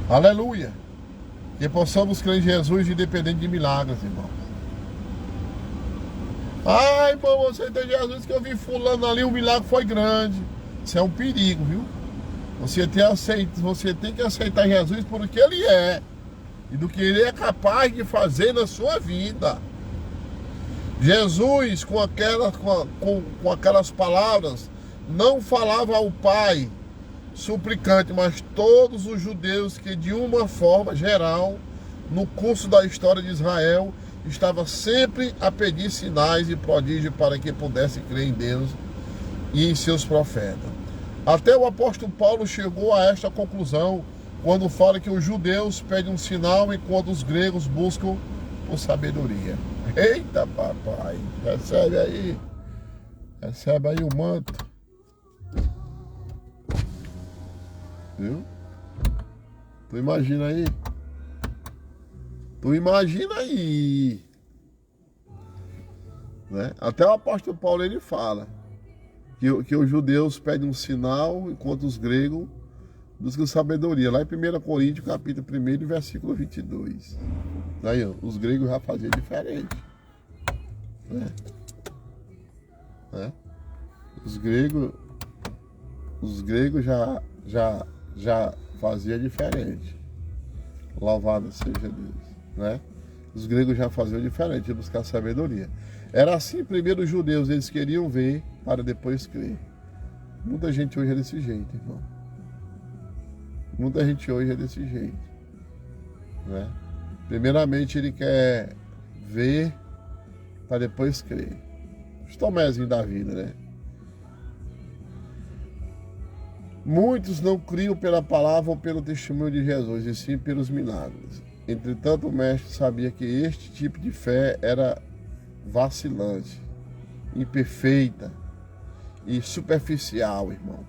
Aleluia! Que possamos crer em Jesus independente de milagres, irmão. Ai, irmão, você tem Jesus que eu vi fulano ali, o milagre foi grande. Isso é um perigo, viu? Você tem que aceitar Jesus por o que Ele é e do que Ele é capaz de fazer na sua vida. Jesus, com aquelas palavras, não falava ao Pai suplicante, mas todos os judeus que de uma forma geral, no curso da história de Israel, estava sempre a pedir sinais e prodígios para que pudesse crer em Deus e em seus profetas. Até o apóstolo Paulo chegou a esta conclusão quando fala que os judeus pedem um sinal enquanto os gregos buscam por sabedoria. Eita, papai, recebe aí o manto. Viu? Tu imagina aí? Né? Até o apóstolo Paulo ele fala que os judeus pedem um sinal enquanto os gregos buscam sabedoria. Lá em 1 Coríntios, capítulo 1, versículo 22. Aí, ó, os gregos já faziam diferente. Né? Né? Os gregos já faziam diferente. Louvado seja Deus. Né? Os gregos já faziam diferente, iam buscar sabedoria. Era assim, primeiro os judeus, eles queriam ver para depois crer. Muita gente hoje é desse jeito, irmão. Muita gente hoje é desse jeito. Né? Primeiramente ele quer ver para depois crer. Os tomézinhos da vida, né? Muitos não criam pela palavra ou pelo testemunho de Jesus, e sim pelos milagres. Entretanto, o mestre sabia que este tipo de fé era vacilante, imperfeita e superficial, irmão.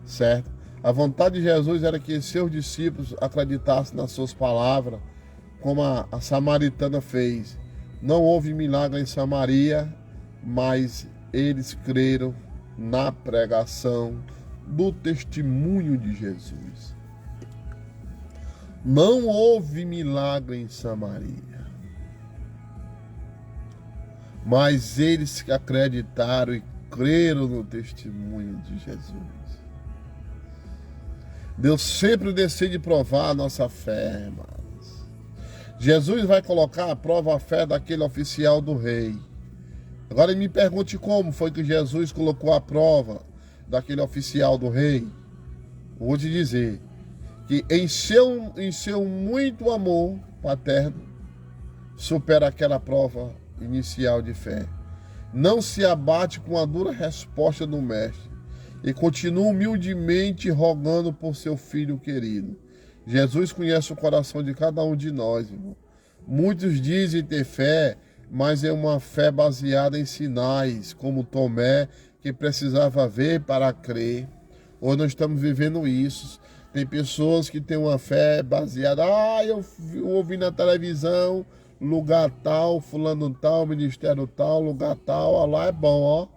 Certo? A vontade de Jesus era que seus discípulos acreditassem nas suas palavras, como a samaritana fez. Não houve milagre em Samaria, mas eles creram na pregação do testemunho de Jesus. Não houve milagre em Samaria, mas eles acreditaram e creram no testemunho de Jesus. Deus sempre decide provar a nossa fé, irmãos. Jesus vai colocar à prova a fé daquele oficial do rei. Agora me pergunte como foi que Jesus colocou à prova daquele oficial do rei. Vou te dizer que em seu muito amor paterno supera aquela prova inicial de fé. Não se abate com a dura resposta do mestre e continua humildemente rogando por seu filho querido. Jesus conhece o coração de cada um de nós, irmão. Muitos dizem ter fé, mas é uma fé baseada em sinais, como Tomé, que precisava ver para crer. Hoje nós estamos vivendo isso. Tem pessoas que têm uma fé baseada, eu ouvi na televisão, lugar tal, fulano tal, ministério tal, lugar tal, ó, lá é bom, ó.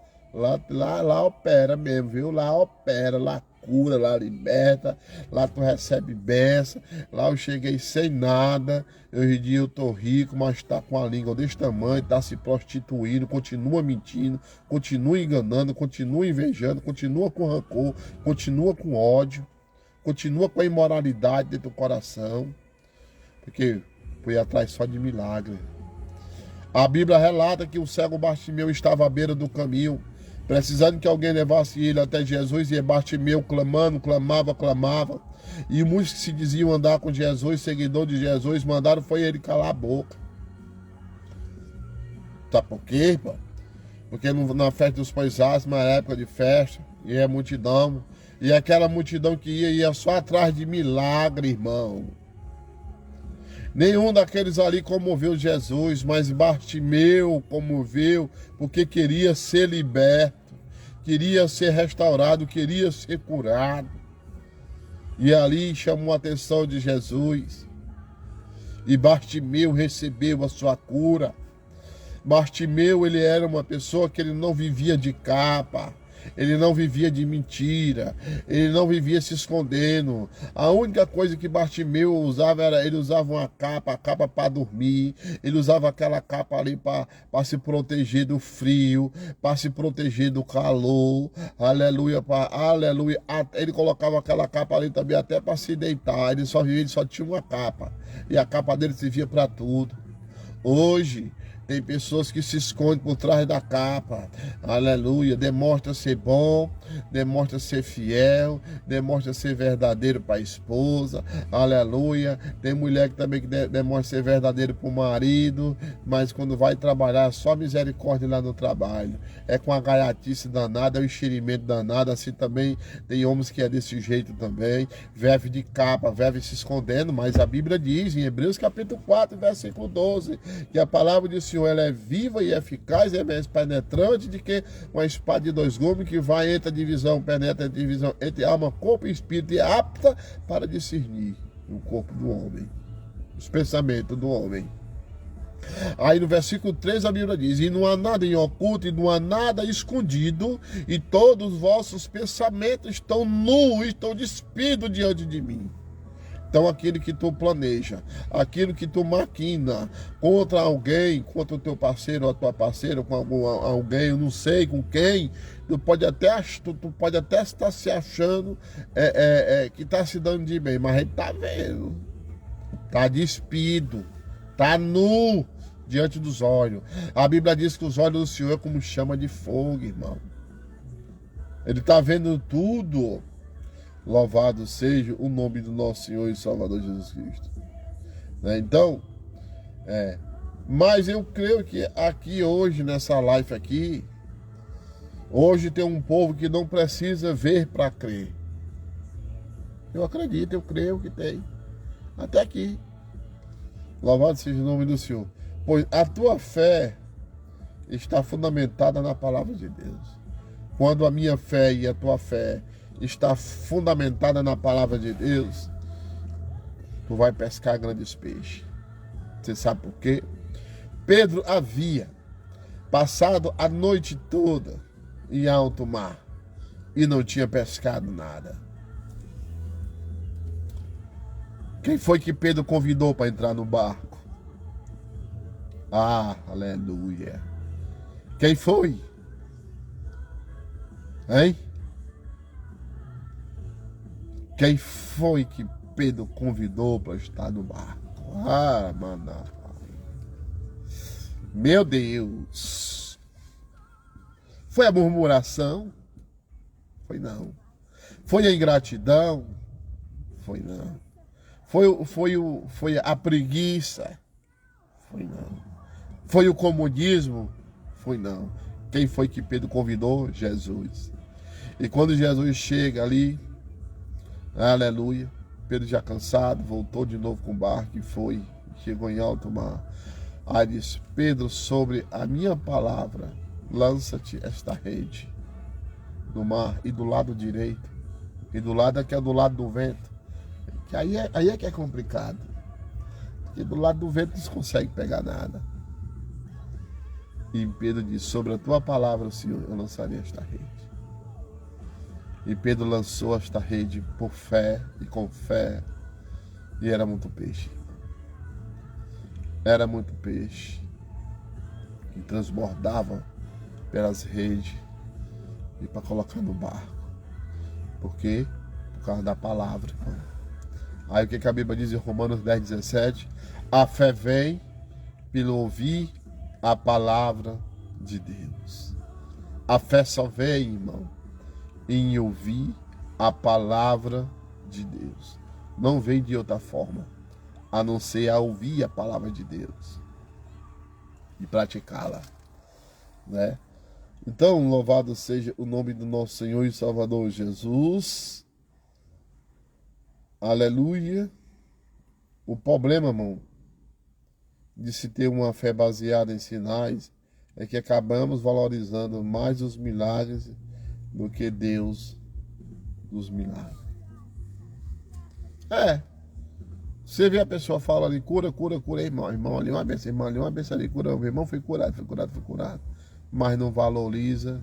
Lá opera mesmo, viu? Lá opera, lá cura, lá liberta, lá tu recebe bênção, lá eu cheguei sem nada, hoje em dia eu tô rico, mas tá com a língua desse tamanho, tá se prostituindo, continua mentindo, continua enganando, continua invejando, continua com rancor, continua com ódio, continua com a imoralidade dentro do coração, porque foi atrás só de milagre. A Bíblia relata que o cego Bartimeu estava à beira do caminho, precisando que alguém levasse ele até Jesus, e Bartimeu clamando, clamava. E muitos que se diziam andar com Jesus, seguidor de Jesus, mandaram foi ele calar a boca. Sabe por quê, pô? Porque na festa dos pães asmos, na época de festa, e é multidão, e aquela multidão que ia só atrás de milagre, irmão. Nenhum daqueles ali comoveu Jesus, mas Bartimeu comoveu porque queria ser liberto, queria ser restaurado, queria ser curado. E ali chamou a atenção de Jesus. E Bartimeu recebeu a sua cura. Bartimeu, ele era uma pessoa que ele não vivia de capa. Ele não vivia de mentira, ele não vivia se escondendo. A única coisa que Bartimeu usava ele usava uma capa, a capa para dormir. Ele usava aquela capa ali para se proteger do frio, para se proteger do calor. Aleluia, aleluia. Ele colocava aquela capa ali também até para se deitar. Ele só tinha uma capa, e a capa dele servia para tudo. Hoje tem pessoas que se escondem por trás da capa, aleluia, demonstra ser bom, demonstra ser fiel, demonstra ser verdadeiro para a esposa, aleluia. Tem mulher que também demonstra ser verdadeiro para o marido, mas quando vai trabalhar, só misericórdia lá no trabalho, é com a gaiatice danada, é o enxerimento danado. Assim também tem homens que é desse jeito também, vive de capa, vive se escondendo, mas a Bíblia diz em Hebreus capítulo 4, versículo 12, que a palavra de Senhor, ela é viva e eficaz, é mais penetrante de que uma espada de 2 gumes, que vai entre a divisão, penetra a divisão entre alma, corpo e espírito, e é apta para discernir o corpo do homem, os pensamentos do homem. Aí no versículo 3 a Bíblia diz: e não há nada em oculto, e não há nada escondido, e todos os vossos pensamentos estão nus, estão despidos diante de mim. Então aquilo que tu planeja, aquilo que tu maquina contra alguém, contra o teu parceiro ou a tua parceira, com alguém, eu não sei com quem, tu pode até estar se achando que está se dando de bem, mas ele está vendo, está despido, está nu diante dos olhos. A Bíblia diz que os olhos do Senhor é como chama de fogo, irmão. Ele está vendo tudo. Louvado seja o nome do nosso Senhor e Salvador Jesus Cristo. Então, mas eu creio que aqui hoje, nessa live aqui, hoje tem um povo que não precisa ver para crer. Eu acredito, eu creio que tem. Até aqui. Louvado seja o nome do Senhor. Pois a tua fé está fundamentada na palavra de Deus. Quando a minha fé e a tua fé está fundamentada na palavra de Deus, tu vai pescar grandes peixes. Você sabe por quê? Pedro havia passado a noite toda em alto mar e não tinha pescado nada. Quem foi que Pedro convidou para entrar no barco? Ah, aleluia. Quem foi? Hein? Quem foi que Pedro convidou para estar no barco? Ah, mano. Meu Deus. Foi a murmuração? Foi não. Foi a ingratidão? Foi não. Foi a preguiça? Foi não. Foi o comodismo? Foi não. Quem foi que Pedro convidou? Jesus. E quando Jesus chega ali, aleluia, Pedro já cansado, voltou de novo com o barco e chegou em alto mar. Aí disse: Pedro, sobre a minha palavra, lança-te esta rede no mar, e do lado direito, e do lado aqui é do lado do vento, Que aí é que é complicado. Porque do lado do vento eles conseguem pegar nada. E Pedro diz, sobre a tua palavra, Senhor, eu lançarei esta rede. E Pedro lançou esta rede por fé e com fé. E era muito peixe. Era muito peixe. E transbordava pelas redes e para colocar no barco. Por quê? Por causa da palavra. Aí o que a Bíblia diz em Romanos 10:17? A fé vem pelo ouvir a palavra de Deus. A fé só vem, irmão, em ouvir a palavra de Deus. Não vem de outra forma, a não ser a ouvir a palavra de Deus e praticá-la, né? Então, louvado seja o nome do nosso Senhor e Salvador Jesus. Aleluia. O problema, irmão, de se ter uma fé baseada em sinais é que acabamos valorizando mais os milagres do que Deus dos milagres. Você vê a pessoa fala ali, cura, irmão ali uma benção, irmão ali uma benção ali, cura, o irmão foi curado. Mas não valoriza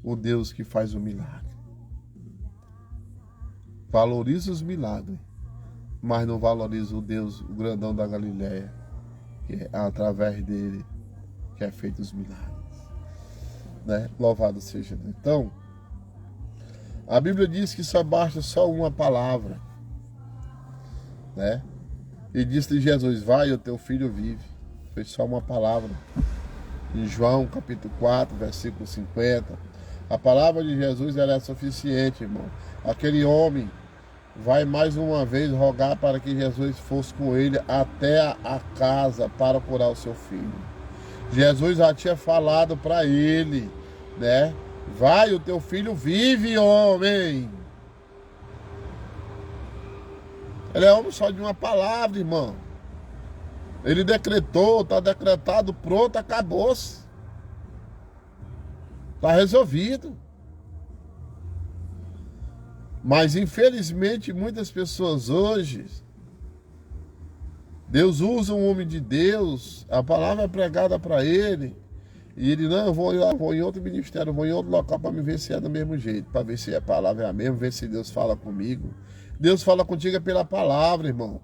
o Deus que faz o milagre. Valoriza os milagres, mas não valoriza o Deus, o grandão da Galileia, que é através dele que é feito os milagres, né? Louvado seja Deus. Então, a Bíblia diz que só basta só uma palavra, né? E disse Jesus, vai, o teu filho vive. Foi só uma palavra. Em João capítulo 4, versículo 50, a palavra de Jesus era suficiente, irmão. Aquele homem vai mais uma vez rogar para que Jesus fosse com ele até a casa para curar o seu filho. Jesus já tinha falado para ele, né? Vai, o teu filho vive, homem. Ele é homem só de uma palavra, irmão. Ele decretou, está decretado, pronto, acabou-se. Está resolvido. Mas infelizmente muitas pessoas hoje, Deus usa um homem de Deus, a palavra é pregada para ele, e ele, não, eu vou em outro ministério, eu vou em outro local para me ver se é do mesmo jeito, para ver se a palavra é a mesma, ver se Deus fala comigo. Deus fala contigo é pela palavra, irmão.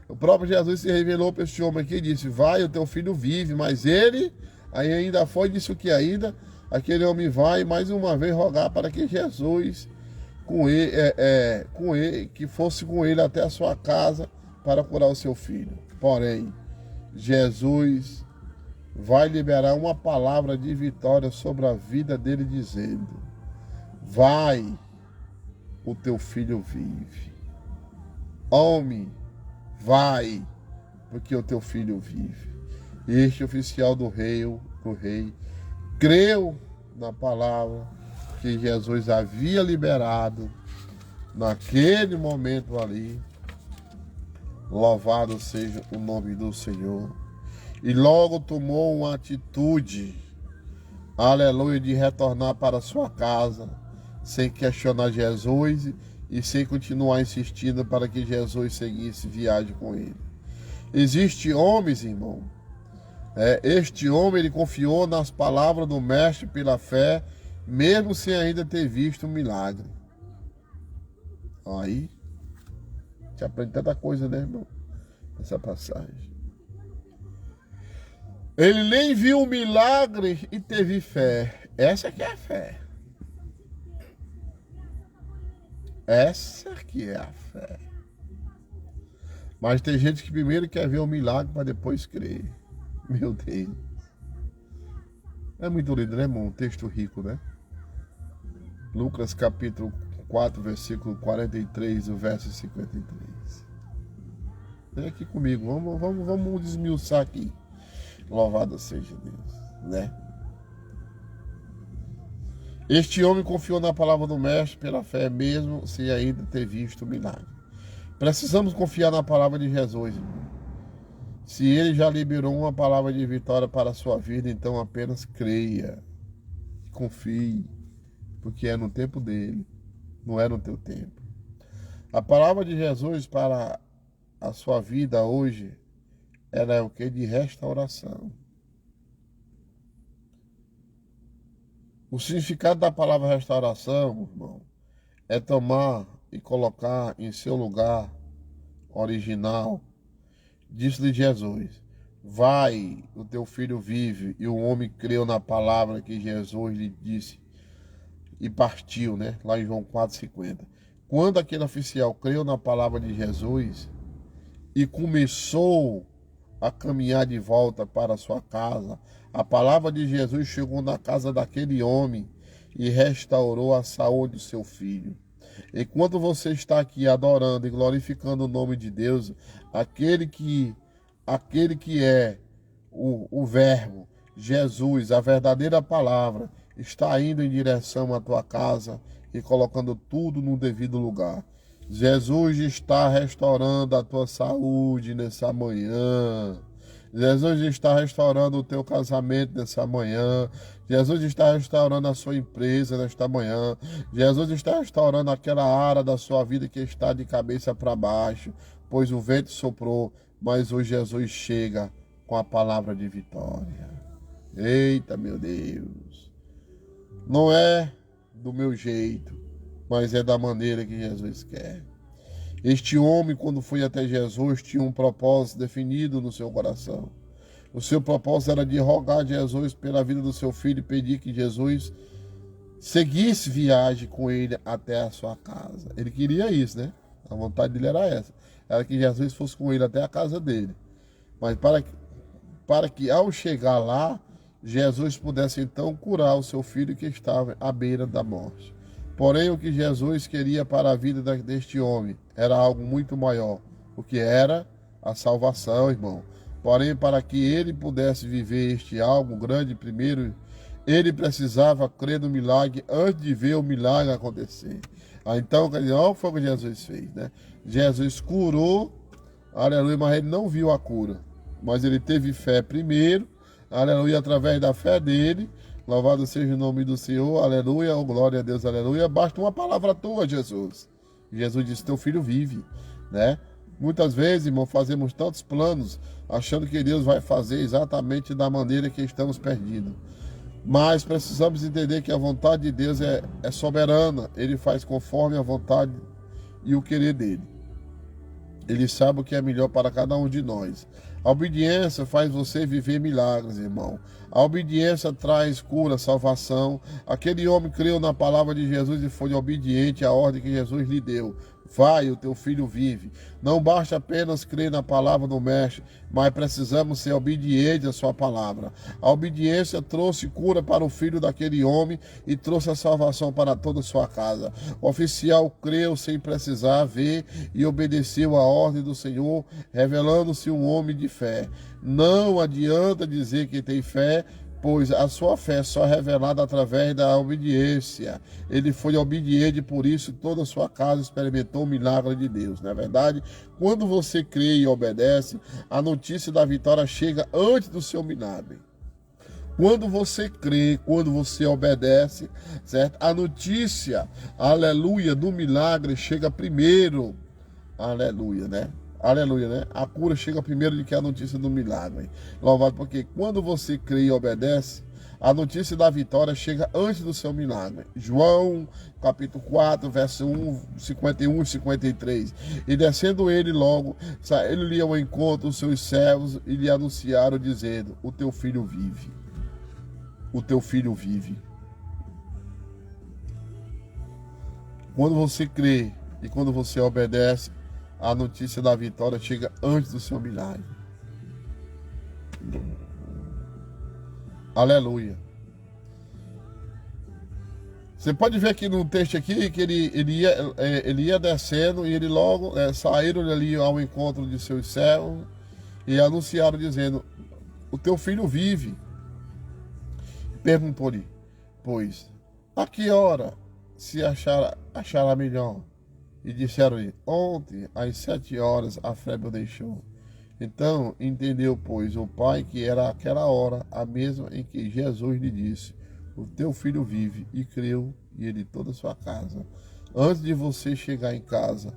O próprio Jesus se revelou para este homem aqui e disse, vai, o teu filho vive, mas ele, aí ainda foi, disse o que ainda, aquele homem vai mais uma vez rogar para que Jesus com ele, que fosse com ele até a sua casa para curar o seu filho. Porém, Jesus vai liberar uma palavra de vitória sobre a vida dele, dizendo, vai, o teu filho vive. Homem, vai, porque o teu filho vive. Este oficial do rei, creu na palavra que Jesus havia liberado naquele momento ali. Louvado seja o nome do Senhor. E logo tomou uma atitude, aleluia, de retornar para sua casa, sem questionar Jesus e sem continuar insistindo para que Jesus seguisse viagem com ele. Existem homens, irmão. Este homem, ele confiou nas palavras do mestre pela fé, mesmo sem ainda ter visto um milagre. Aí, te aprende tanta coisa, né, irmão? Essa passagem. Ele nem viu o milagre e teve fé. Essa que é a fé. Essa que é a fé. Mas tem gente que primeiro quer ver o milagre para depois crer. Meu Deus. É muito lindo, né, irmão? Um texto rico, né? Lucas capítulo 4, versículo 43, o verso 53. Vem aqui comigo, vamos desmiuçar aqui. Louvado seja Deus, né? Este homem confiou na palavra do mestre pela fé, mesmo sem ainda ter visto o milagre. Precisamos confiar na palavra de Jesus, irmão. Se ele já liberou uma palavra de vitória para a sua vida, então apenas creia, confie, porque é no tempo dele, não é no teu tempo. A palavra de Jesus para a sua vida hoje, ela é o que? De restauração. O significado da palavra restauração, irmão, é tomar e colocar em seu lugar original. Disse-lhe Jesus: vai, o teu filho vive. E o homem creu na palavra que Jesus lhe disse e partiu, né? Lá em João 4,50. Quando aquele oficial creu na palavra de Jesus e começou a caminhar de volta para sua casa, a palavra de Jesus chegou na casa daquele homem e restaurou a saúde do seu filho. Enquanto você está aqui adorando e glorificando o nome de Deus, aquele que é o Verbo, Jesus, a verdadeira palavra, está indo em direção à tua casa e colocando tudo no devido lugar. Jesus está restaurando a tua saúde nessa manhã. Jesus está restaurando o teu casamento nessa manhã. Jesus está restaurando a sua empresa nesta manhã. Jesus está restaurando aquela área da sua vida que está de cabeça para baixo, pois o vento soprou, mas hoje Jesus chega com a palavra de vitória. Eita, meu Deus! Não é do meu jeito, mas é da maneira que Jesus quer. Este homem, quando foi até Jesus, tinha um propósito definido no seu coração. O seu propósito era de rogar a Jesus pela vida do seu filho e pedir que Jesus seguisse viagem com ele até a sua casa. Ele queria isso, né? A vontade dele era essa. Era que Jesus fosse com ele até a casa dele. Mas para que ao chegar lá, Jesus pudesse então curar o seu filho que estava à beira da morte. Porém, o que Jesus queria para a vida deste homem era algo muito maior, o que era a salvação, irmão. Porém, para que ele pudesse viver este algo grande, primeiro, ele precisava crer no milagre antes de ver o milagre acontecer. Então, olha foi o que Jesus fez, né? Jesus curou, aleluia, mas ele não viu a cura. Mas ele teve fé primeiro, aleluia, através da fé dele. Louvado seja o nome do Senhor, aleluia, oh, glória a Deus, aleluia. Basta uma palavra tua, Jesus. Jesus disse: teu filho vive, né? Muitas vezes, irmão, fazemos tantos planos, achando que Deus vai fazer exatamente da maneira que estamos perdidos. Mas precisamos entender que a vontade de Deus é soberana. Ele faz conforme a vontade e o querer dele. Ele sabe o que é melhor para cada um de nós. A obediência faz você viver milagres, irmão. A obediência traz cura, salvação. Aquele homem creu na palavra de Jesus e foi obediente à ordem que Jesus lhe deu. Vai, o teu filho vive. Não basta apenas crer na palavra do mestre, mas precisamos ser obedientes à sua palavra. A obediência trouxe cura para o filho daquele homem e trouxe a salvação para toda a sua casa. O oficial creu sem precisar ver e obedeceu a ordem do Senhor, revelando-se um homem de fé. Não adianta dizer que tem fé, pois a sua fé só é revelada através da obediência. Ele foi obediente, por isso toda a sua casa experimentou o milagre de Deus, não é verdade? Quando você crê e obedece, a notícia da vitória chega antes do seu milagre. Quando você crê, quando você obedece, certo? A notícia, aleluia, do milagre chega primeiro. Aleluia, né? Aleluia, né? A cura chega primeiro do que a notícia do milagre. Louvado, porque quando você crê e obedece, a notícia da vitória chega antes do seu milagre. João, capítulo 4, verso 51 e 53. E descendo ele logo, ele lhe ao encontro os seus servos e lhe anunciaram, dizendo: o teu filho vive. O teu filho vive. Quando você crê e quando você obedece, a notícia da vitória chega antes do seu milagre. Aleluia. Você pode ver aqui no texto aqui que ele ia descendo e ele logo saíram ali ao encontro de seus servos e anunciaram dizendo: o teu filho vive. Perguntou-lhe, pois, a que hora se achará melhor? E disseram-lhe: ontem, às 7 horas, a febre o deixou. Então entendeu, pois, o pai que era aquela hora a mesma em que Jesus lhe disse: o teu filho vive, e creu, e ele toda a sua casa. Antes de você chegar em casa,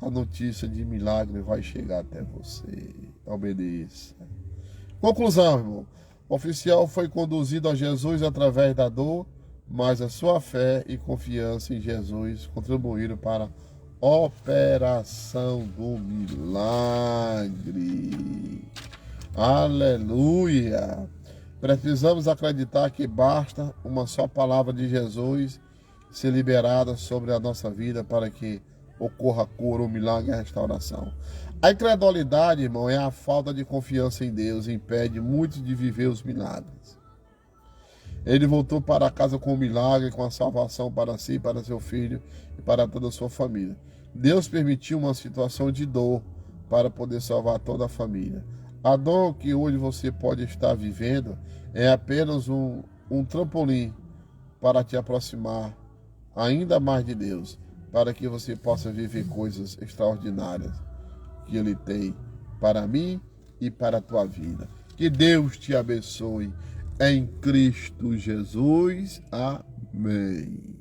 a notícia de milagre vai chegar até você. Obedeça. Conclusão, irmão. O oficial foi conduzido a Jesus através da dor, mas a sua fé e confiança em Jesus contribuíram para a operação do milagre. Aleluia! Precisamos acreditar que basta uma só palavra de Jesus ser liberada sobre a nossa vida para que ocorra a cura, o milagre e a restauração. A incredulidade, irmão, é a falta de confiança em Deus, impede muitos de viver os milagres. Ele voltou para casa com o milagre, com a salvação para si, para seu filho e para toda a sua família. Deus permitiu uma situação de dor para poder salvar toda a família. A dor que hoje você pode estar vivendo é apenas um trampolim para te aproximar ainda mais de Deus, para que você possa viver coisas extraordinárias que Ele tem para mim e para a tua vida. Que Deus te abençoe em Cristo Jesus. Amém.